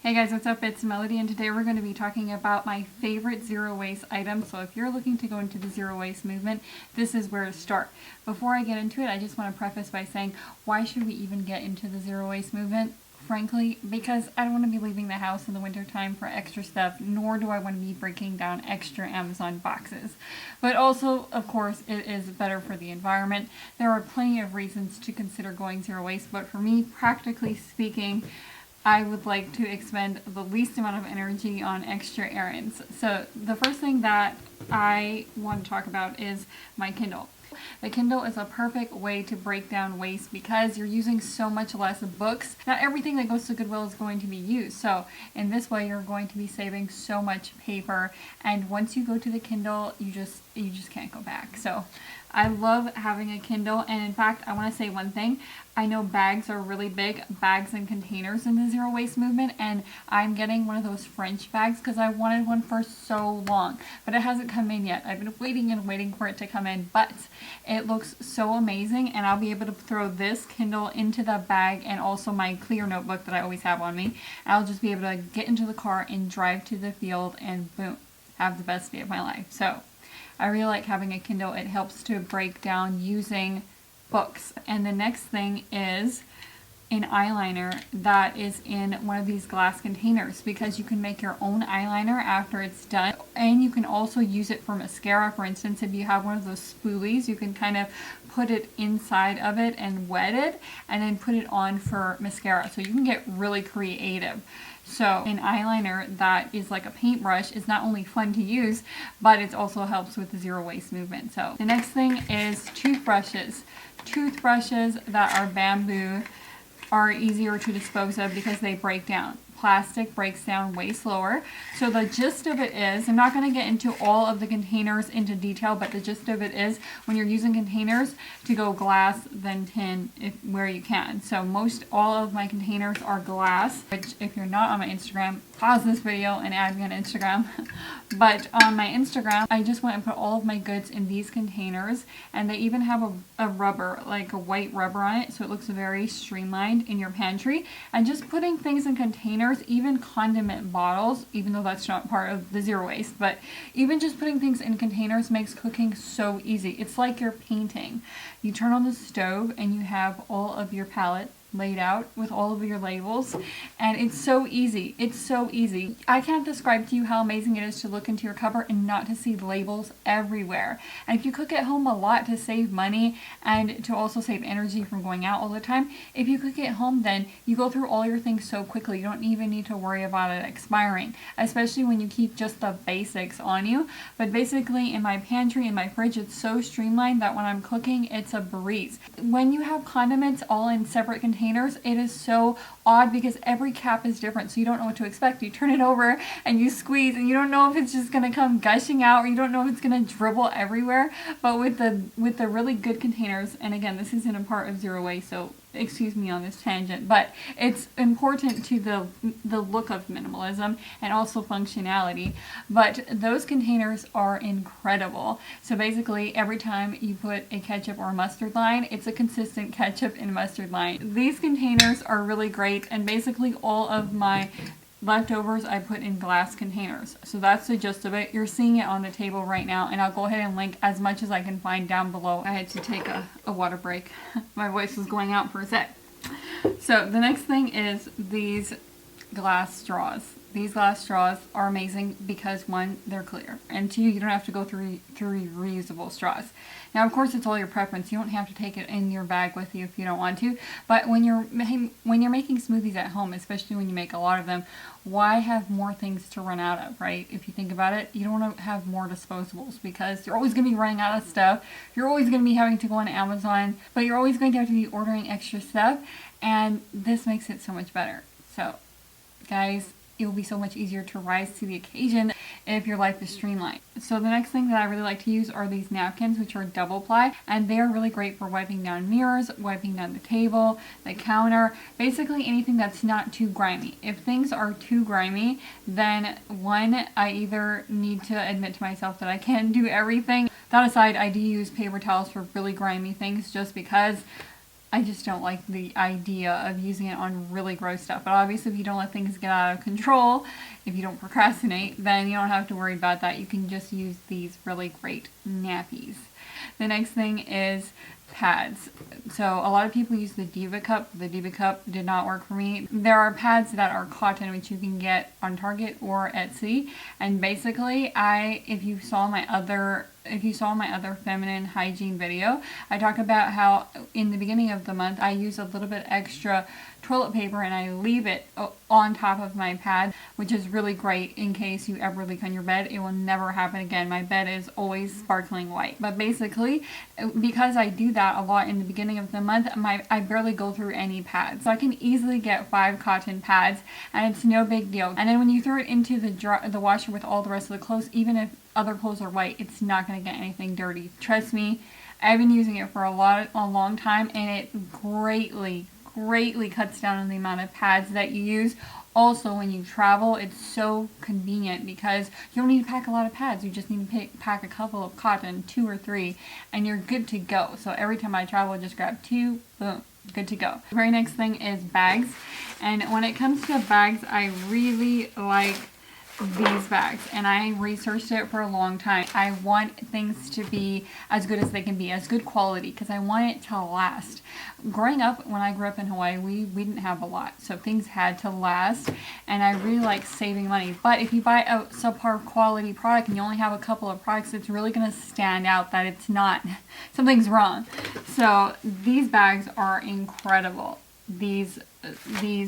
Hey guys, what's up? It's Melody, and today we're going to be talking about my favorite zero waste items. So if you're looking to go into the zero waste movement, this is where to start. Before I get into it, I just want to preface by saying, why should we even get into the zero waste movement? Frankly, because I don't want to be leaving the house in the wintertime for extra stuff, nor do I want to be breaking down extra Amazon boxes. But also, of course, it is better for the environment. There are plenty of reasons to consider going zero waste, but for me, practically speaking, I would like to expend the least amount of energy on extra errands. So the first thing that I want to talk about is my Kindle. The Kindle is a perfect way to break down waste because you're using so much less books. Not everything that goes to Goodwill is going to be used. So in this way, you're going to be saving so much paper. And once you go to the Kindle, you just can't go back. So I love having a Kindle, and in fact, I want to say one thing. I know bags are really big, bags and containers in the zero waste movement, and I'm getting one of those French bags because I wanted one for so long, but it hasn't come in yet. I've been waiting and waiting for it to come in, but it looks so amazing, and I'll be able to throw this Kindle into the bag and also my clear notebook that I always have on me. I'll just be able to get into the car and drive to the field and boom, have the best day of my life. So I really like having a Kindle. It helps to break down using books. And the next thing is an eyeliner that is in one of these glass containers, because you can make your own eyeliner after it's done. And you can also use it for mascara. For instance, if you have one of those spoolies, you can kind of put it inside of it and wet it and then put it on for mascara. So you can get really creative. So an eyeliner that is like a paintbrush is not only fun to use, but it also helps with the zero waste movement. So the next thing is toothbrushes. Toothbrushes that are bamboo are easier to dispose of because they break down. Plastic breaks down way slower. So the gist of it is, I'm not going to get into all of the containers into detail, but the gist of it is when you're using containers, to go glass then tin where you can. So most all of my containers are glass, which if you're not on my Instagram, pause this video and add me on Instagram. But on my Instagram, I just went and put all of my goods in these containers, and they even have a rubber, like a white rubber on it, so it looks very streamlined in your pantry. And just putting things in containers, even condiment bottles, even though that's not part of the zero waste, but even just putting things in containers makes cooking so easy. It's like you're painting. You turn on the stove and you have all of your palette laid out with all of your labels, and it's so easy. It's so easy. I can't describe to you how amazing it is to look into your cupboard and not to see labels everywhere. And if you cook at home a lot to save money and to also save energy from going out all the time, if you cook at home, then you go through all your things so quickly. You don't even need to worry about it expiring, especially when you keep just the basics on you. But basically in my pantry, in my fridge, it's so streamlined that when I'm cooking, it's a breeze. When you have condiments all in separate containers, it is so odd because every cap is different, so you don't know what to expect. You turn it over and you squeeze and you don't know if it's just going to come gushing out, or you don't know if it's going to dribble everywhere. But with the really good containers, and again, this isn't a part of zero waste, so excuse me on this tangent, but it's important to the look of minimalism and also functionality. But those containers are incredible. So basically every time you put a ketchup or a mustard line, it's a consistent ketchup and mustard line. These containers are really great, and basically all of my leftovers I put in glass containers. So that's the gist of it. You're seeing it on the table right now, and I'll go ahead and link as much as I can find down below. I had to take a water break. My voice was going out for a sec. So the next thing is these glass straws. These glass straws are amazing because one, they're clear, and two, you don't have to go through reusable straws. Now, of course, it's all your preference. You don't have to take it in your bag with you if you don't want to. But when you're making smoothies at home, especially when you make a lot of them, why have more things to run out of, right? If you think about it, you don't want to have more disposables because you're always going to be running out of stuff. You're always going to be having to go on Amazon, but you're always going to have to be ordering extra stuff, and this makes it so much better. So, guys, it will be so much easier to rise to the occasion if your life is streamlined. So the next thing that I really like to use are these napkins, which are double ply, and they're really great for wiping down mirrors, wiping down the table, the counter, basically anything that's not too grimy. If things are too grimy, then one, I either need to admit to myself that I can do everything. That aside, I do use paper towels for really grimy things just because I just don't like the idea of using it on really gross stuff. But obviously, if you don't let things get out of control, if you don't procrastinate, then you don't have to worry about that. You can just use these really great nappies. The next thing is pads. So a lot of people use the Diva Cup. The Diva Cup did not work for me. There are pads that are cotton, which you can get on Target or Etsy. And basically, if you saw my other feminine hygiene video, I talk about how in the beginning of the month I use a little bit extra toilet paper and I leave it on top of my pad, which is really great in case you ever leak on your bed. It will never happen again. My bed is always sparkling white. But basically, because I do that a lot in the beginning of the month, I barely go through any pads. So I can easily get 5 cotton pads and it's no big deal. And then when you throw it into the washer with all the rest of the clothes, even if other clothes are white, it's not going to get anything dirty. Trust me, I've been using it for a long time, and it greatly cuts down on the amount of pads that you use. Also, when you travel, it's so convenient because you don't need to pack a lot of pads. You just need to pack a couple of cotton, 2 or 3, and you're good to go. So every time I travel, I just grab 2, boom, good to go. The very next thing is bags. And when it comes to bags, I really like these bags, and I researched it for a long time. I want things to be as good as they can be, as good quality, because I want it to last. Growing up, when I grew up in Hawaii, we didn't have a lot, so things had to last, and I really like saving money. But if you buy a subpar quality product and you only have a couple of products, it's really going to stand out that it's not, something's wrong. So these bags are incredible. These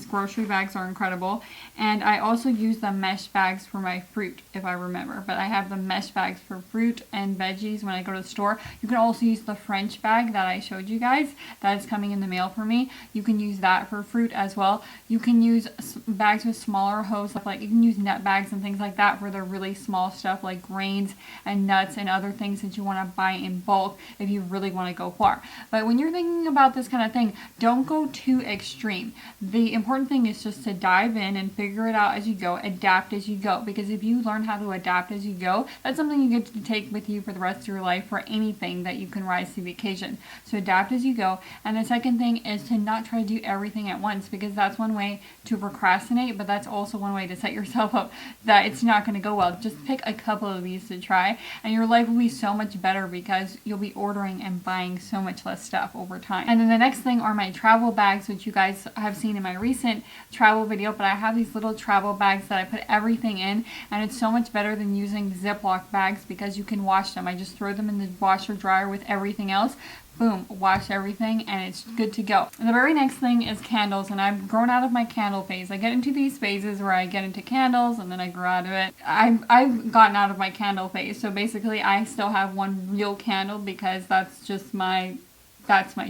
grocery bags are incredible, and I also use the mesh bags for my fruit, if I remember, but I have the mesh bags for fruit and veggies when I go to the store. You can also use the French bag that I showed you guys that is coming in the mail for me. You can use that for fruit as well. You can use bags with smaller hose, like you can use nut bags and things like that for the really small stuff like grains and nuts and other things that you want to buy in bulk if you really want to go far. But when you're thinking about this kind of thing, don't go too extreme. The important thing is just to dive in and figure it out as you go, adapt as you go, because if you learn how to adapt as you go, that's something you get to take with you for the rest of your life for anything that you can rise to the occasion. So adapt as you go. And the second thing is to not try to do everything at once, because that's one way to procrastinate, but that's also one way to set yourself up that it's not going to go well. Just pick a couple of these to try, and your life will be so much better because you'll be ordering and buying so much less stuff over time. And then the next thing are my travel bags, which you guys have seen in my recent travel video, but I have these little travel bags that I put everything in, and it's so much better than using Ziploc bags because you can wash them. I just throw them in the washer dryer with everything else. Boom, wash everything, and it's good to go. And the very next thing is candles, and I've grown out of my candle phase. I get into these phases where I get into candles and then I grow out of it. I've gotten out of my candle phase, so basically I still have one real candle because that's my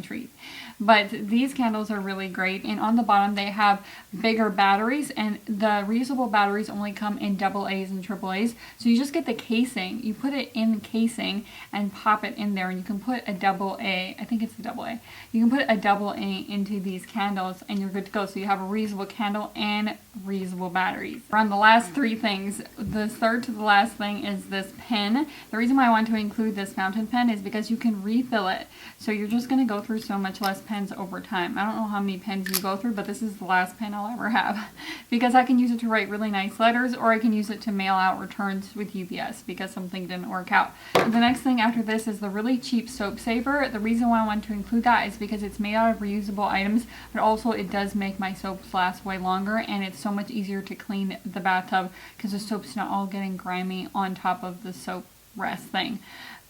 treat. But these candles are really great, and on the bottom they have bigger batteries, and the reusable batteries only come in AA's and AAA's, so you just get the casing, you put it in the casing and pop it in there, and you can put a AA, I think it's a AA, you can put a AA into these candles and you're good to go. So you have a reusable candle and reusable batteries. On the last 3 things, the third to the last thing is this pen. The reason why I want to include this fountain pen is because you can refill it, so you're just going to go through so much less pens over time. I don't know how many pens you go through, but this is the last pen I'll ever have because I can use it to write really nice letters, or I can use it to mail out returns with UPS because something didn't work out. The next thing after this is the really cheap soap saver. The reason why I want to include that is because it's made out of reusable items, but also it does make my soaps last way longer, and it's so much easier to clean the bathtub because the soap's not all getting grimy on top of the soap rest thing.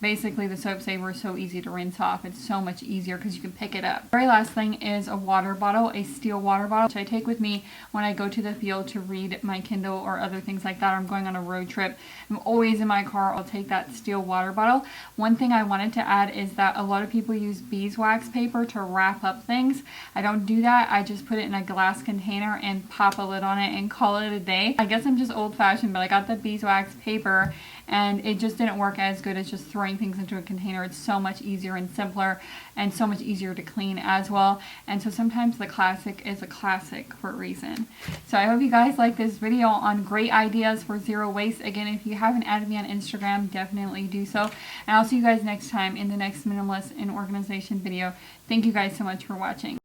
Basically, the soap saver is so easy to rinse off. It's so much easier because you can pick it up. The very last thing is a water bottle, a steel water bottle, which I take with me when I go to the field to read my Kindle or other things like that, or I'm going on a road trip. I'm always in my car. I'll take that steel water bottle. One thing I wanted to add is that a lot of people use beeswax paper to wrap up things. I don't do that. I just put it in a glass container and pop a lid on it and call it a day. I guess I'm just old-fashioned, but I got the beeswax paper and it just didn't work as good as just throwing throwing things into a container. It's so much easier and simpler and so much easier to clean as well. And so sometimes the classic is a classic for a reason. So I hope you guys like this video on great ideas for zero waste. Again, if you haven't added me on Instagram, definitely do so. And I'll see you guys next time in the next Minimalist in Organization video. Thank you guys so much for watching.